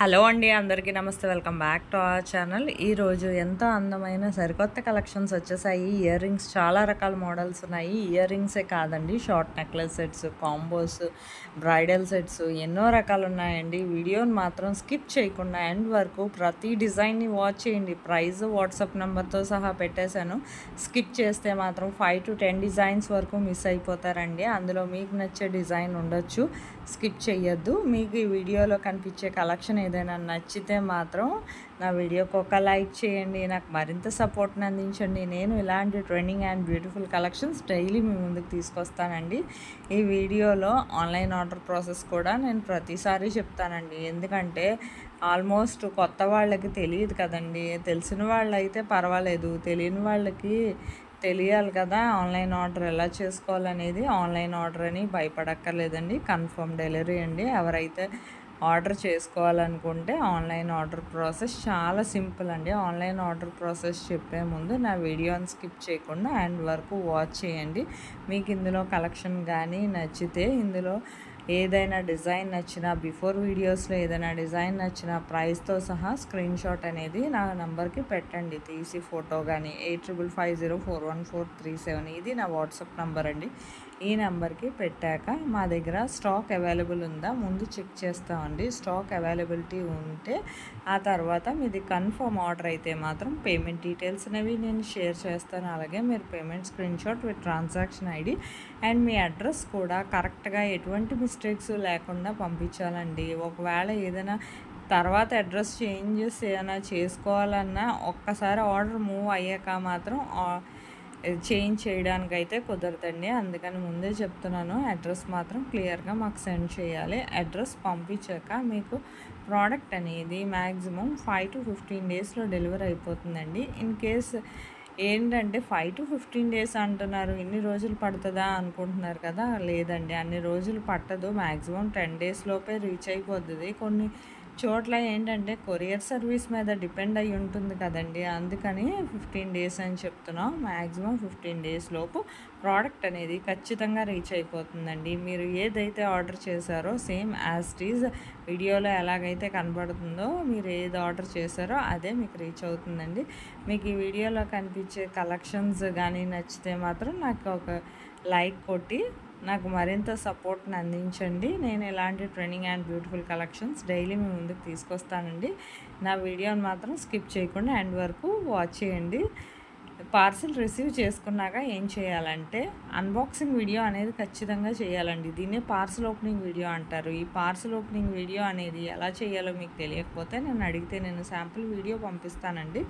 Hello అండి, అందరికీ నమస్తే. Welcome back to our channel. ఈరోజు ఎంతో అందమైన సరికొత్త కలెక్షన్స్ వచ్చేసాయి. ఇయర్ రింగ్స్ చాలా రకాల మోడల్స్ ఉన్నాయి. ఇయర్ రింగ్సే కాదండి, short necklace sets, combos, bridal sets ఎన్నో రకాలు ఉన్నాయండి. వీడియోని మాత్రం స్కిప్ చేయకుండా ఎండ్ వరకు ప్రతి డిజైన్ని వాచ్ చేయండి. ప్రైస్ వాట్సాప్ నెంబర్తో సహా పెట్టేశాను. స్కిప్ చేస్తే మాత్రం 5 to 10 డిజైన్స్ వరకు మిస్ అయిపోతారండి. అందులో మీకు నచ్చే డిజైన్ ఉండొచ్చు, స్కిప్ చేయొద్దు. మీకు ఈ వీడియోలో కనిపించే కలెక్షన్ ఏదైనా నచ్చితే మాత్రం నా వీడియోకి ఒక లైక్ చేయండి, నాకు మరింత సపోర్ట్ని అందించండి. నేను ఇలాంటి trending and beautiful collections daily మీ ముందుకు తీసుకొస్తానండి. ఈ వీడియోలో ఆన్లైన్ ఆర్డర్ ప్రాసెస్ కూడా నేను ప్రతిసారి చెప్తానండి. ఎందుకంటే ఆల్మోస్ట్ కొత్త వాళ్ళకి తెలియదు కదండి. తెలిసిన వాళ్ళు అయితే పర్వాలేదు, తెలియని వాళ్ళకి తెలియాలి కదా ఆన్లైన్ ఆర్డర్ ఎలా చేసుకోవాలనేది. ఆన్లైన్ ఆర్డర్ అని భయపడక్కర్లేదండి, కన్ఫర్మ్ డెలివరీ అండి. ఎవరైతే ఆర్డర్ చేసుకోవాలనుకుంటే ఆన్లైన్ ఆర్డర్ ప్రాసెస్ చాలా సింపుల్ అండి. ఆన్లైన్ ఆర్డర్ ప్రాసెస్ చెప్పే ముందు నా వీడియోని స్కిప్ చేయకుండా ఎండ్ వరకు వాచ్ చేయండి. మీకు ఇందులో కలెక్షన్ కానీ నచ్చితే, ఇందులో ఏదైనా డిజైన్ నచ్చినా, బిఫోర్ వీడియోస్లో ఏదైనా డిజైన్ నచ్చిన ప్రైస్తో సహా స్క్రీన్ షాట్ అనేది నా నెంబర్కి పెట్టండి, తీసి ఫోటో కానీ. 8550414337 ఇది నా వాట్సాప్ నెంబర్ అండి. ఈ నెంబర్కి పెట్టాక మా దగ్గర స్టాక్ అవైలబుల్ ఉందా ముందు చెక్ చేస్తామండి. స్టాక్ అవైలబిలిటీ ఉంటే ఆ తర్వాత మీది కన్ఫర్మ్ ఆర్డర్ అయితే మాత్రం పేమెంట్ డీటెయిల్స్ అనేవి నేను షేర్ చేస్తాను. అలాగే మీరు payment screen shot with transaction ID and me address కూడా కరెక్ట్గా ఎటువంటి మిస్టేక్స్ లేకుండా పంపించాలండి. ఒకవేళ ఏదైనా తర్వాత అడ్రస్ చేంజెస్ ఏమైనా చేసుకోవాలన్నా ఒక్కసారి ఆర్డర్ మూవ్ అయ్యాక మాత్రం చేంజ్ చేయడానికైతే కుదరదండి. అందుకని ముందే చెప్తున్నాను, అడ్రస్ మాత్రం క్లియర్గా మాకు సెండ్ చేయాలి. అడ్రస్ పంపించాక మీకు ప్రోడక్ట్ అనేది మ్యాక్సిమం 5 to 15 డేస్లో డెలివరీ అయిపోతుందండి. ఇన్ కేస్ ఏంటంటే 5 to 15 డేస్ అంటున్నారు, ఇన్ని రోజులు పడుతుందా అనుకుంటున్నారు కదా. లేదండి, అన్ని రోజులు పట్టదు. మ్యాక్సిమం 10 డేస్ లోపే రీచ్ అయిపోతుంది. కొన్ని చోట్ల ఏంటంటే కొరియర్ సర్వీస్ మీద డిపెండ్ అయి ఉంటుంది కదండి. అందుకని 15 డేస్ అని చెప్తున్నాం. మ్యాక్సిమం 15 డేస్ లోపు ప్రోడక్ట్ అనేది ఖచ్చితంగా రీచ్ అయిపోతుందండి. మీరు ఏదైతే ఆర్డర్ చేశారో సేమ్ యాజ్ ఇట్ ఈజ్ వీడియోలో ఎలాగైతే కనబడుతుందో, మీరు ఏది ఆర్డర్ చేశారో అదే మీకు రీచ్ అవుతుందండి. మీకు ఈ వీడియోలో కనిపించే కలెక్షన్స్ కానీ నచ్చితే మాత్రం నాకు ఒక లైక్ కొట్టి నాకు మరింత సపోర్ట్ని అందించండి. నేను ఇలాంటి trending and beautiful collections daily మీ ముందుకు తీసుకొస్తానండి. నా వీడియోని మాత్రం స్కిప్ చేయకుండా ఎండ్ వరకు వాచ్ చేయండి. పార్సిల్ రిసీవ్ చేసుకున్నాక ఏం చేయాలంటే అన్బాక్సింగ్ వీడియో అనేది ఖచ్చితంగా చేయాలండి. దీన్ని పార్సిల్ ఓపెనింగ్ వీడియో అంటారు. ఈ పార్సిల్ ఓపెనింగ్ వీడియో అనేది ఎలా చేయాలో మీకు తెలియకపోతే నన్ను అడిగితే నేను శాంపుల్ వీడియో పంపిస్తానండి.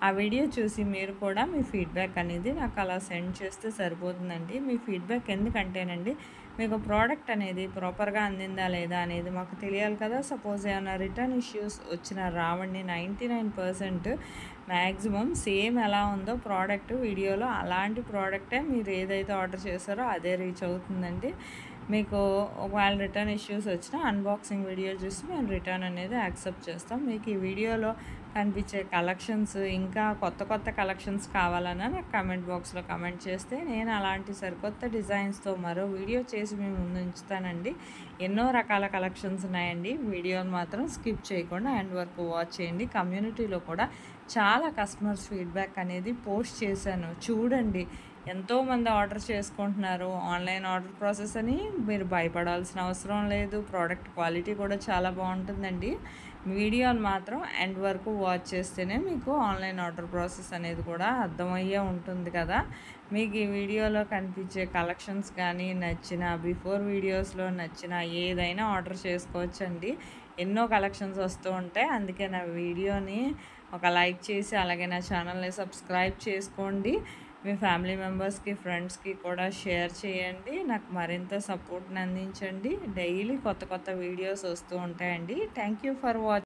ఆ వీడియో చూసి మీరు కూడా మీ ఫీడ్బ్యాక్ అనేది నాకు అలా సెండ్ చేస్తే సరిపోతుందండి. మీ ఫీడ్బ్యాక్ ఎందుకంటేనండి, మీకు ప్రోడక్ట్ అనేది ప్రాపర్గా అందిందా లేదా అనేది మాకు తెలియాలి కదా. సపోజ్ ఏమైనా రిటర్న్ ఇష్యూస్ వచ్చినా రావండి. 99% మ్యాక్సిమం సేమ్ ఎలా ఉందో ప్రోడక్ట్ వీడియోలో అలాంటి ప్రోడక్టే మీరు ఏదైతే ఆర్డర్ చేశారో అదే రీచ్ అవుతుందండి. మీకు ఒకవేళ రిటర్న్ ఇష్యూస్ వచ్చినా అన్బాక్సింగ్ వీడియో చూసి మేము రిటర్న్ అనేది యాక్సెప్ట్ చేస్తాం. మీకు ఈ వీడియోలో కనిపించే కలెక్షన్స్ ఇంకా కొత్త కొత్త కలెక్షన్స్ కావాలన్నా నాకు కామెంట్ బాక్స్లో కమెంట్ చేస్తే నేను అలాంటి సరికొత్త డిజైన్స్తో మరో వీడియో చేసి మేము ముందు ఉంచుతానండి. ఎన్నో రకాల కలెక్షన్స్ ఉన్నాయండి. వీడియోని మాత్రం స్కిప్ చేయకుండా ఎండ్ వరకు వాచ్ చేయండి. కమ్యూనిటీలో కూడా చాలా కస్టమర్స్ ఫీడ్బ్యాక్ అనేది పోస్ట్ చేశాను, చూడండి. ఎంతోమంది ఆర్డర్ చేసుకుంటున్నారు. ఆన్లైన్ ఆర్డర్ ప్రాసెస్ అని మీరు భయపడాల్సిన అవసరం లేదు. ప్రోడక్ట్ క్వాలిటీ కూడా చాలా బాగుంటుందండి. వీడియోని మాత్రం ఎండ్ వరకు వాచ్ చేస్తేనే మీకు ఆన్లైన్ ఆర్డర్ ప్రాసెస్ అనేది కూడా అర్థమయ్యే ఉంటుంది కదా. మీకు ఈ వీడియోలో కనిపించే కలెక్షన్స్ కానీ నచ్చిన, బిఫోర్ వీడియోస్లో నచ్చిన ఏదైనా ఆర్డర్ చేసుకోవచ్చండి. ఎన్నో కలెక్షన్స్ వస్తూ ఉంటాయి. అందుకే నా వీడియోని ఒక లైక్ చేసి అలాగే నా ఛానల్ని సబ్స్క్రైబ్ చేసుకోండి. మీ ఫ్యామిలీ మెంబర్స్కి, ఫ్రెండ్స్కి కూడా షేర్ చేయండి. నాకు మరింత సపోర్ట్ని అందించండి. డైలీ కొత్త కొత్త వీడియోస్ వస్తూ ఉంటాయండి. Thank you for watching.